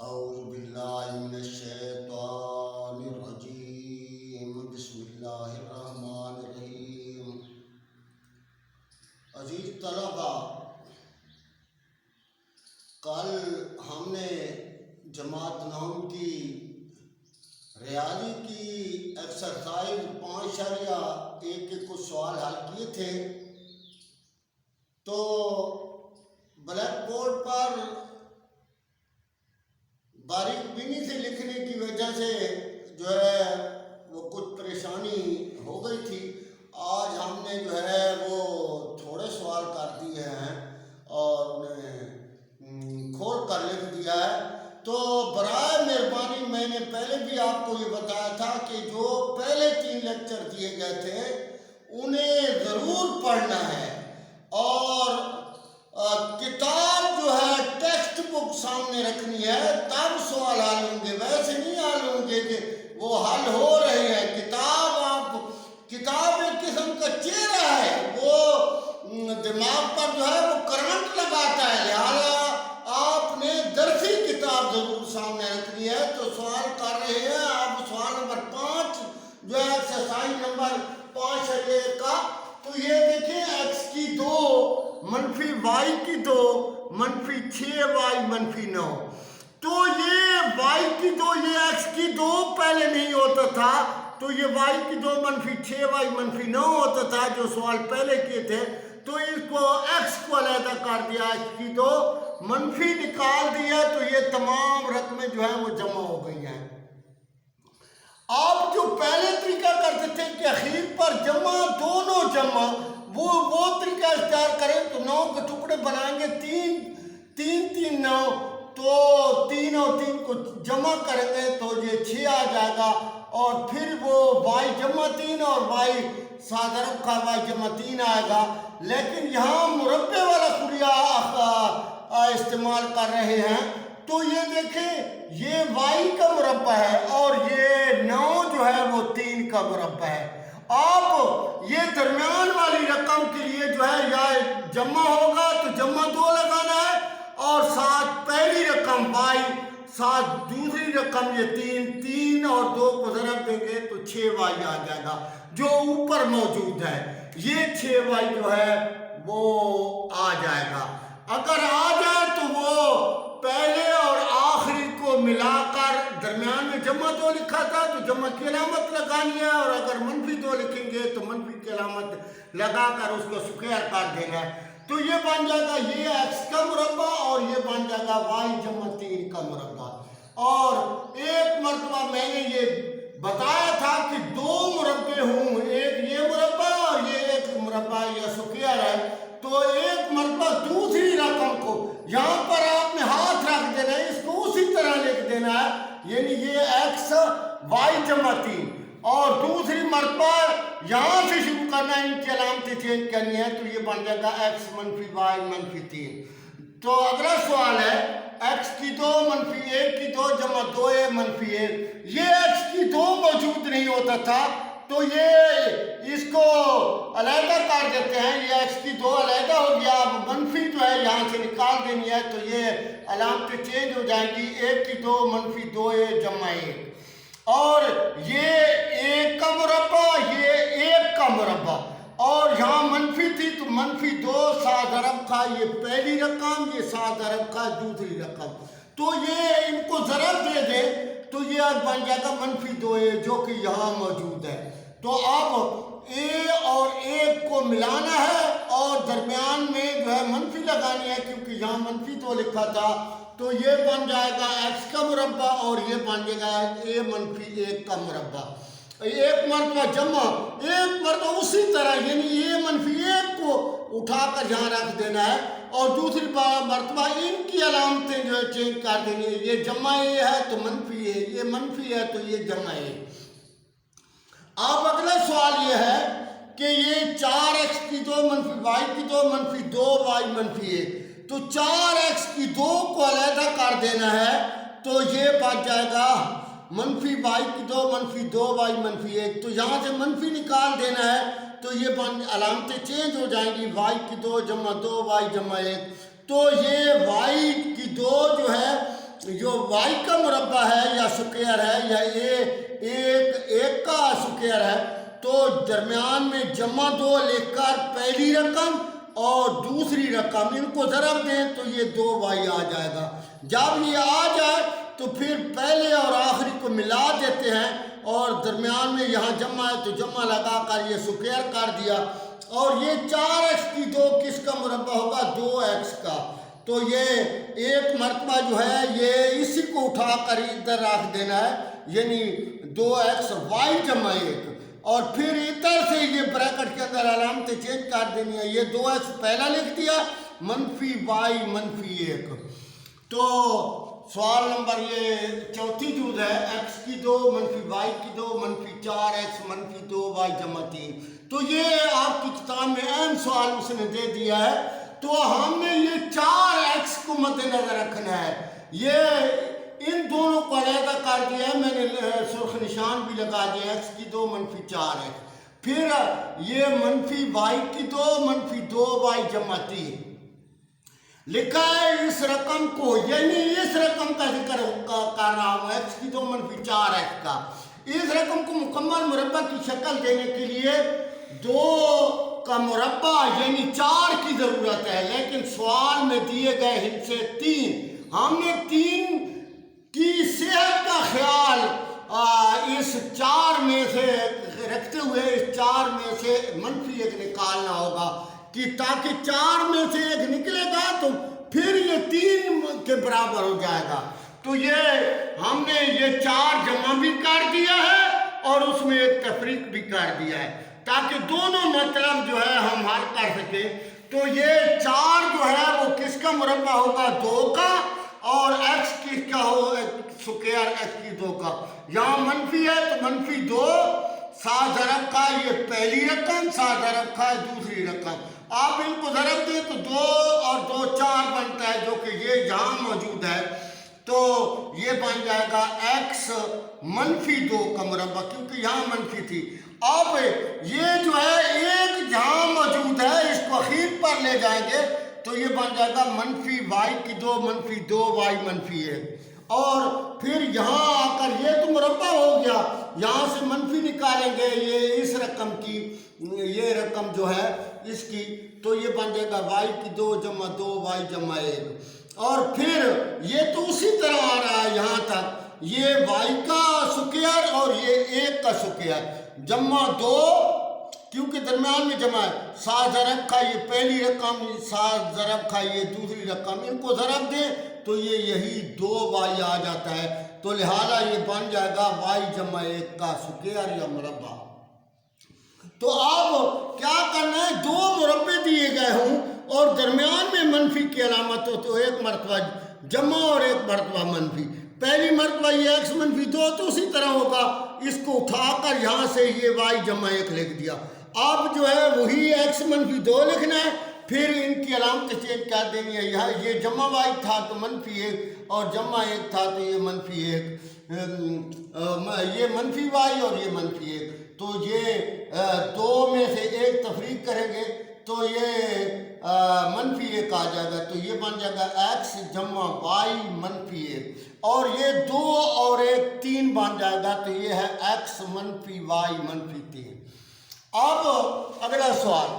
اعوذ باللہ من الشیطان الرجیم بسم اللہ الرحمن الرحیم۔ عزیز طلبہ، کل ہم نے جماعت نوم کی ریاضی کی ایکسرسائز 5.1 کے کچھ سوال حل کیے تھے، تو بلیک بورڈ پر باریک بینی سے لکھنے کی وجہ سے وہ کچھ پریشانی ہو گئی تھی۔ آج ہم نے وہ تھوڑے سوال کر دیے ہیں اور انہیں کھول کر لکھ دیا ہے۔ تو برائے مہربانی میں نے پہلے بھی آپ کو یہ بتایا تھا کہ جو پہلے 3 لیکچر دیے گئے تھے انہیں ضرور پڑھنا ہے، اور کتاب ٹیکسٹ بک سامنے رکھنی ہے، تب سوال حل ہوں گے، ویسے نہیں حل ہوں گے کہ وہ حل ہو رہے ہیں۔ کتاب ایک قسم کا چہرہ ہے، وہ دماغ پر وہ کرنٹ لگاتا ہے، لہذا آپ نے درسی کتاب ضرور سامنے رکھنی ہے۔ تو سوال کر رہے ہیں آپ سوال نمبر 5 ایکسرسائز نمبر 5 کا، تو یہ دیکھیں ایکس کی 2 منفی وائی کی 2 منفی 6y منفی 9۔ تو یہ وائی کی 2 یہ ایکس کی 2 پہلے نہیں ہوتا تھا، تو یہ وائی کی 2 منفی 6y منفی 9 ہوتا تھا جو سوال پہلے کیے تھے۔ تو اس کو ایکس کو علیحدہ کر دیا، ایکس کی 2 منفی نکال دیا، تو یہ تمام رقمیں وہ جمع ہو گئی ہیں۔ آپ جو پہلے طریقہ کرتے تھے کہ اخیر پر جمع دونوں جمع، وہ طریقہ اختیار کریں تو 9 کے ٹکڑے بنائیں گے، 3 9، تو 3 اور 3 کو جمع کریں گے تو یہ 6 آ جائے گا، اور پھر وہ y جمع 3 اور y ساتھ ضرب کا y جمع 3 آئے گا۔ لیکن یہاں مربع والا خلیہ استعمال کر رہے ہیں، تو یہ دیکھیں یہ y کا مربع ہے اور یہ 9 وہ 3 کا مربع ہے۔ آپ یہ درمیان والی رقم کے لیے یا جمع ہوگا تو جمع 2 لگانا ہے، اور ساتھ پہلی رقم y ساتھ دوسری رقم یہ 3 اور 2 کو ضرب دیں گے تو 6y آ جائے گا جو اوپر موجود ہے۔ یہ 6y وہ آ جائے گا۔ اگر آ جائے تو وہ پہلے اور آخری کو ملا کر درمیان میں جمع 2 لکھا تھا تو جمع کی علامت لگانی ہے، اور اگر منفی 2 لکھیں گے تو منفی کی علامت لگا کر اس کو سکوئر کر دینا ہے۔ تو یہ بن جائے گا یہ ایکس کا مربع، اور یہ بن جائے گا وائی جمع 3 کا مربع۔ اور ایک مرتبہ میں نے یہ بتایا تھا کہ 2 مربع ہوں، ایک یہ مربع اور یہ ایک مربع یا سکوئر ہے، تو ایک مرتبہ دوسری رقم کو یہاں پر آپ نے ہاتھ رکھ دینا ہے، اس کو اسی طرح لکھ دینا ہے، یعنی یہ ایکس وائی جمع 3، اور دوسری مرتبہ یہاں سے شروع کرنا ہے، ان کی علامتیں چینج کرنی ہے، تو یہ بن جائے گا ایکس منفی وائی منفی 3۔ تو اگلا سوال ہے ایکس کی 2 منفی 1 کی 2 جمع 2a منفی 1۔ یہ ایکس کی 2 موجود نہیں ہوتا تھا، تو یہ اس کو علیحدہ کر دیتے ہیں، یہ ایکس کی 2 علیحدہ ہو گیا، اب منفی یہاں سے نکال دینی ہے، تو یہ علامتیں چینج ہو جائیں گی، 1 کی 2 منفی 2a جمع 1، اور یہ 1 کا مربع یہ 1 کا مربع، اور یہاں منفی تھی تو منفی 2 ساتھ ضرب کا یہ پہلی رقم، یہ ساتھ ضرب کا دوسری رقم، تو یہ ان کو ضرب دے دیں تو یہ بن جائے گا منفی 2a جو کہ یہاں موجود ہے۔ تو اب a اور 1 کو ملانا ہے اور درمیان میں منفی لگانی ہے، کیونکہ یہاں منفی 2 لکھا تھا، تو یہ بن جائے گا ایکس کا مربع، اور یہ بن جائے گا a منفی 1 کا مربع۔ ایک مرتبہ جمع، ایک مرتبہ اسی طرح، یعنی یہ منفی 1 کو اٹھا کر یہاں رکھ دینا ہے، اور دوسری مرتبہ ان کی علامتیں چینج کر دینی ہے، یہ جمع a ہے تو منفی a، یہ منفی ہے تو یہ جمع a۔ اب اگلا سوال یہ ہے کہ یہ 4x کی 2 منفی y کی 2 منفی 2y منفی 1، تو 4x کی 2 کو علیحدہ کر دینا ہے، تو یہ بچ جائے گا منفی y کی 2 منفی 2y منفی 1، تو یہاں سے منفی نکال دینا ہے، تو یہ علامتیں چینج ہو جائیں گی، y کی 2 جمع 2y جمع 1، تو یہ y کی 2 جو وائی کا مربع ہے یا سکوئر ہے یا ایک کا سکوئر ہے تو درمیان میں جمع 2 لکھ کر پہلی رقم اور دوسری رقم ان کو ضرب دیں تو یہ 2y آ جائے گا۔ جب یہ آ جائے تو پھر پہلے اور آخری کو ملا دیتے ہیں اور درمیان میں یہاں جمع ہے تو جمع لگا کر یہ سکوئر کر دیا، اور یہ 4x کی 2 کس کا مربع ہوگا؟ 2x کا۔ تو یہ ایک مرتبہ جو ہے یہ اسی کو اٹھا کر ادھر رکھ دینا ہے، یعنی 2x y جمع 1، اور پھر ادھر سے یہ بریکٹ کے اندر علامتیں چینج کر دینی ہے۔ یہ 2x پہلا لکھ دیا منفی y منفی 1۔ تو سوال نمبر یہ چوتھی جوز ہے x کی 2 منفی y کی 2 منفی 4x منفی 2y جمع 3۔ تو یہ آپ کی کتاب میں اہم سوال اس نے دے دیا ہے، تو ہم نے یہ 4x کو مد نظر رکھنا ہے۔ یہ ان دونوں کو علیحدہ کر دیا ہے، میں نے سرخ نشان بھی لگا دیا، x کی 2 منفی 4x، پھر یہ منفی y کی 2 منفی 2y جمع 3 لکھا ہے۔ اس رقم کو یعنی اس رقم کا ذکر کر رہا ہوں x کی 2 منفی 4x کا، اس رقم کو مکمل مربع کی شکل دینے کے لیے 2 کا مربع یعنی 4 کی ضرورت ہے، لیکن سوال میں دیے گئے ہندسے 3۔ ہم نے 3 کی صحت کا خیال اس 4 میں سے رکھتے ہوئے اس 4 میں سے منفی 1 نکالنا ہوگا، کہ تاکہ 4 میں سے 1 نکلے گا تو پھر یہ 3 کے برابر ہو جائے گا۔ تو یہ ہم نے یہ 4 جمع بھی کر دیا ہے اور اس میں ایک تفریق بھی کر دیا ہے تاکہ دونوں مطلب جو ہے ہم حل کر سکیں۔ تو یہ 4 جو ہے وہ کس کا مربع ہوگا؟ 2 کا، اور x کس کا ہو؟ سکوئر x کی 2 کا۔ یہاں منفی ہے تو منفی 2 ساتھ ضرب کا یہ پہلی رقم ساتھ ضرب کا دوسری رقم، آپ ان کو ضرب دیں تو 2 اور 2 4 بنتا ہے، جو کہ یہ یہاں موجود ہے، تو یہ بن جائے گا x منفی 2 کا مربع، کیونکہ یہاں منفی تھی۔ اب یہ جو ہے ایک جہاں موجود ہے اس کو اخیر پر لے جائیں گے تو یہ بن جائے گا منفی y کی 2 منفی 2y منفی 1، اور پھر یہاں آ کر یہ تو مربع ہو گیا، یہاں سے منفی نکالیں گے یہ اس رقم کی، یہ رقم جو ہے اس کی، تو یہ بن جائے گا y کی 2 جمع 2y جمع 1، اور پھر یہ تو اسی طرح آ رہا ہے یہاں تک، یہ y کا سکوئر اور یہ 1 کا سکوئر جمع 2، کیونکہ درمیان میں جمع ہے، ساتھ ضرب کا یہ پہلی رقم ساتھ ضرب کا یہ دوسری رقم، ان کو ضرب دیں تو یہ یہی 2y آ جاتا ہے، تو لہذا یہ بن جائے گا y جمع 1 کا سکوئر یا مربع۔ تو اب کیا کرنا ہے؟ 2 مربع دیے گئے ہوں اور درمیان میں منفی کی علامت ہو تو ایک مرتبہ جمع اور ایک مرتبہ منفی، پہلی مرتبہ یہ x منفی 2 تو اسی طرح ہوگا، اس کو اٹھا کر یہاں سے یہ y جمع 1 لکھ دیا، اب جو ہے وہی x منفی 2 لکھنا ہے، پھر ان کی علامت چینج کر دینی ہے، یہاں یہ جمع y تھا تو منفی 1 اور جمع 1 تھا تو یہ منفی 1، یہ منفی y اور یہ منفی 1، تو یہ 2 میں سے 1 تفریق کریں گے تو یہ منفی 1 آ جائے گا، تو یہ بن جائے گا x جمع y منفی 1، اور یہ 2 اور 1 3 بن جائے گا، تو یہ ہے x منفی y منفی 3۔ اب اگلا سوال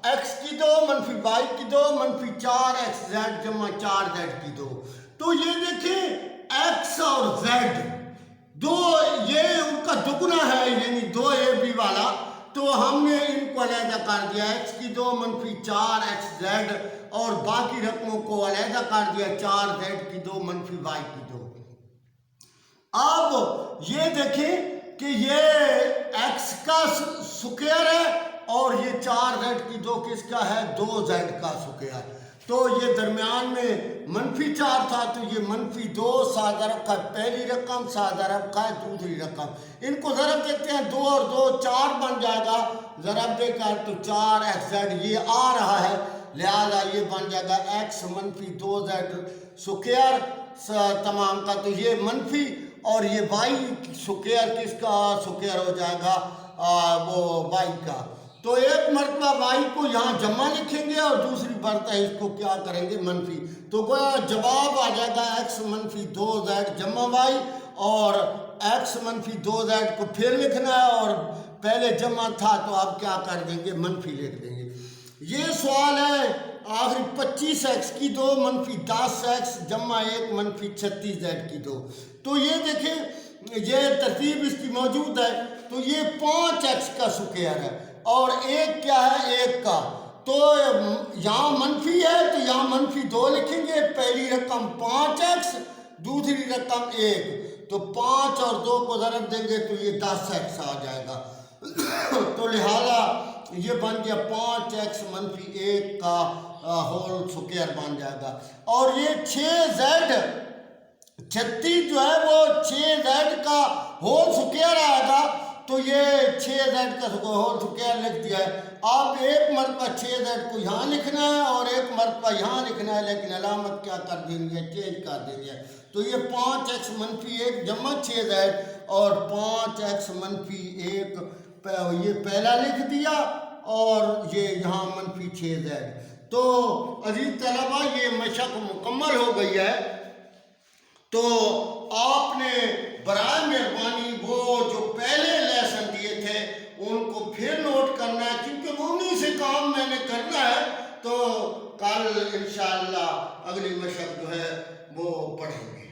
x کی 2 منفی y کی 2 منفی 4xz جمع 4z کی 2، تو یہ دیکھیں x اور z دو یہ ان کا دگنا ہے، یعنی 2ab والا، تو ہم نے ان کو علیحدہ کر دیا، x کی 2 منفی 4xz اور باقی رقموں کو علیحدہ کر دیا 4z کی 2 منفی y کی 2۔ اب یہ دیکھیں کہ یہ x کا سکوئر ہے اور یہ 4z کی 2 کس کا ہے؟ 2z کا سکوئر، تو یہ درمیان میں منفی 4 تھا تو یہ منفی 2 ساتھ ضرب کا پہلی رقم ساتھ ضرب کا دوسری رقم، ان کو ضرب دیتے ہیں 2 اور 2 4 بن جائے گا، ضرب دے کر تو 4xz یہ آ رہا ہے، لہذا یہ بن جائے گا x منفی 2z سکوئر تمام کا، تو یہ منفی اور یہ y سکوئر کس کا سکوئر ہو جائے گا؟ وہ y کا، تو تو ایک مرتبہ وائی کو یہاں جمع لکھیں گے اور دوسری مرتبہ اس کو کیا کریں گے منفی. تو گویا جواب آ جائے گا x منفی 2z جمع وائی, اور x منفی 2z کو پھر لکھنا ہے اور پہلے جمع تھا تو آپ کیا کر دیں گے منفی لکھ دیں گے. یہ سوال ہے آخری 25x کی 2 منفی 10x جمع 1 منفی 36z کی 2. تو یہ دیکھیں یہ ترتیب اس کی موجود ہے. تو یہ 5x کا سکوئر ہے اور ایک کیا ہے 1 کا, تو یہاں منفی ہے تو یہاں منفی 2 لکھیں گے. پہلی رقم 5x دوسری رقم 1, تو 5 اور 2 کو ضرب دیں گے تو یہ 10x آ جائے گا. تو لہذا یہ بن گیا 5x منفی 1 کا ہول سکوئر بن جائے گا. اور یہ 6z 36 جو ہے وہ 6z کا ہول سکوئر آئے گا. تو یہ 6z کا ہول سکوئر لکھ دیا ہے. آپ ایک مرتبہ 6z کو یہاں لکھنا ہے اور ایک مرتبہ یہاں لکھنا ہے, لیکن علامت کیا کر دیں گے چینج کر دیں گے. تو یہ 5x منفی 1 جمع 6z اور 5x منفی 1 یہ پہلا لکھ دیا اور یہ یہاں منفی 6z. تو عزیز طلبہ یہ مشق مکمل ہو گئی ہے. تو آپ نے برائے مہربانی وہ جو پہلے لیسن دیے تھے ان کو پھر نوٹ کرنا ہے, کیونکہ انہی سے کام میں نے کرنا ہے. تو کل انشاءاللہ اگلی مشق جو ہے وہ پڑھیں گے.